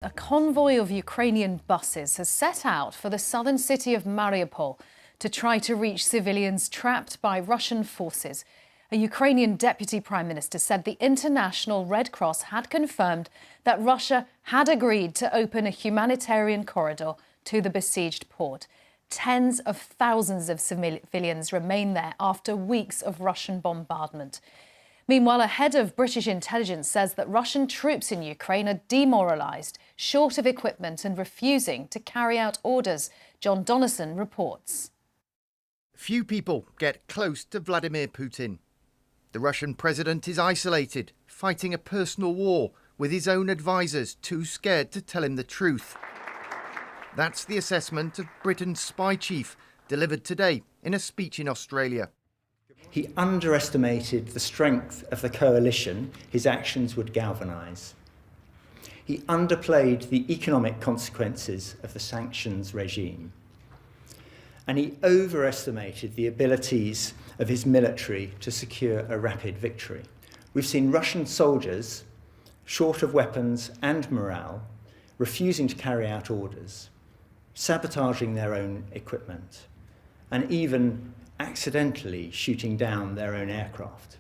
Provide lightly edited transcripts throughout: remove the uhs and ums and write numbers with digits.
A convoy of Ukrainian buses has set out for the southern city of Mariupol to try to reach civilians trapped by Russian forces. A Ukrainian deputy prime minister said the International Red Cross had confirmed that Russia had agreed to open a humanitarian corridor to the besieged port. Tens of thousands of civilians remain there after weeks of Russian bombardment. Meanwhile, a head of British intelligence says that Russian troops in Ukraine are demoralised, short of equipment and refusing to carry out orders. John Donnison reports. Few people get close to Vladimir Putin. The Russian president is isolated, fighting a personal war with his own advisers too scared to tell him the truth. That's the assessment of Britain's spy chief, delivered today in a speech in Australia. He underestimated the strength of the coalition his actions would galvanise. He underplayed the economic consequences of the sanctions regime. And he overestimated the abilities of his military to secure a rapid victory. We've seen Russian soldiers, short of weapons and morale, refusing to carry out orders, sabotaging their own equipment, and even accidentally shooting down their own aircraft.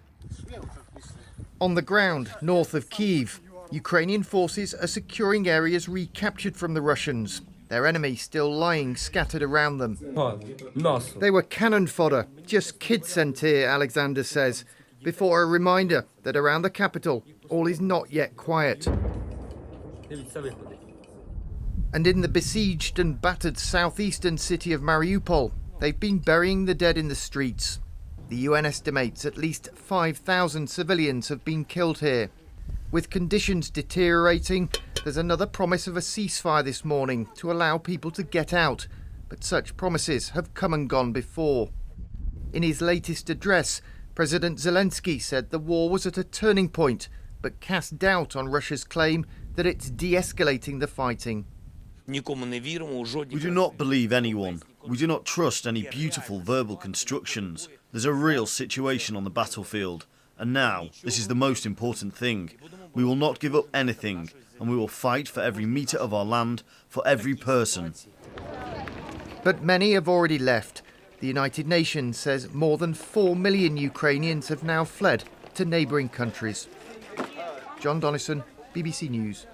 On the ground, north of Kyiv, Ukrainian forces are securing areas recaptured from the Russians, their enemy still lying scattered around them. They were cannon fodder, just kids sent here, Alexander says, before a reminder that around the capital, all is not yet quiet. And in the besieged and battered southeastern city of Mariupol, they've been burying the dead in the streets. The UN estimates at least 5,000 civilians have been killed here. With conditions deteriorating, there's another promise of a ceasefire this morning to allow people to get out. But such promises have come and gone before. In his latest address, President Zelensky said the war was at a turning point, but cast doubt on Russia's claim that it's de-escalating the fighting. We do not believe anyone. We do not trust any beautiful verbal constructions. There's a real situation on the battlefield. And now, this is the most important thing. We will not give up anything, and we will fight for every metre of our land, for every person. But many have already left. The United Nations says more than 4 million Ukrainians have now fled to neighbouring countries. John Donnison, BBC News.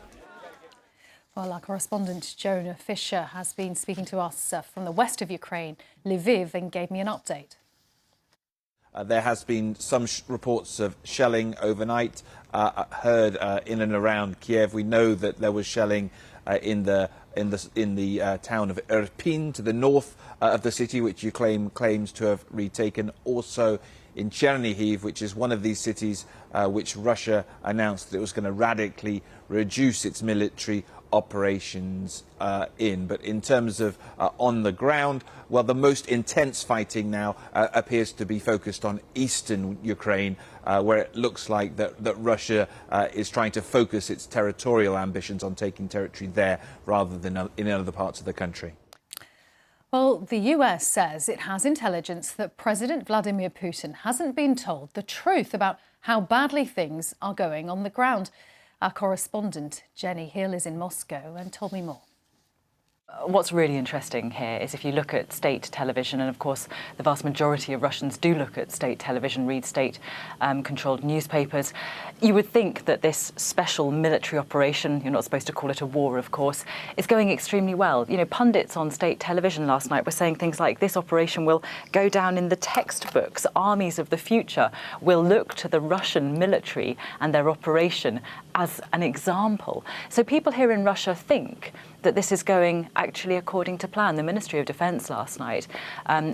Well, our correspondent Jonah Fisher has been speaking to us from the west of Ukraine, Lviv, and gave me an update. There has been some reports of shelling overnight heard in and around Kiev. We know that there was shelling in the town of Irpin to the north of the city, which Ukraine claims to have retaken. Also in Chernihiv, which is one of these cities which Russia announced that it was going to radically reduce its military operations in. But in terms of on the ground, well, the most intense fighting now appears to be focused on eastern Ukraine, where it looks like that Russia is trying to focus its territorial ambitions on taking territory there rather than in other parts of the country. Well, the US says it has intelligence that President Vladimir Putin hasn't been told the truth about how badly things are going on the ground. Our correspondent, Jenny Hill, is in Moscow and told me more. What's really interesting here is if you look at state television, and of course the vast majority of Russians do look at state television, read state-controlled newspapers, you would think that this special military operation, you're not supposed to call it a war, of course, is going extremely well. You know, pundits on state television last night were saying things like this operation will go down in the textbooks. Armies of the future will look to the Russian military and their operation as an example. So people here in Russia think that this is going actually according to plan. The Ministry of Defence last night,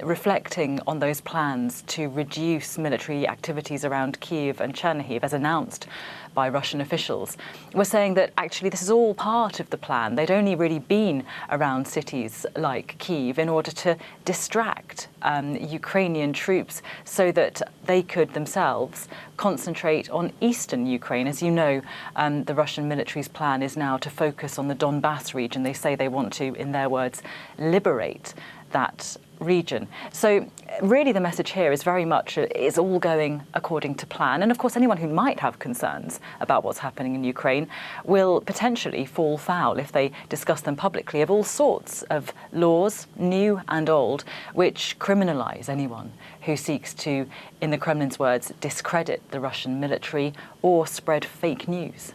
reflecting on those plans to reduce military activities around Kyiv and Chernihiv, as announced by Russian officials, were saying that actually this is all part of the plan. They'd only really been around cities like Kyiv in order to distract Ukrainian troops so that they could themselves concentrate on eastern Ukraine. As you know, the Russian military's plan is now to focus on the Donbass region. They say they want to, in their words, liberate that region. So really the message here is very much it's all going according to plan. And of course anyone who might have concerns about what's happening in Ukraine will potentially fall foul if they discuss them publicly of all sorts of laws, new and old, which criminalise anyone who seeks to, in the Kremlin's words, discredit the Russian military or spread fake news.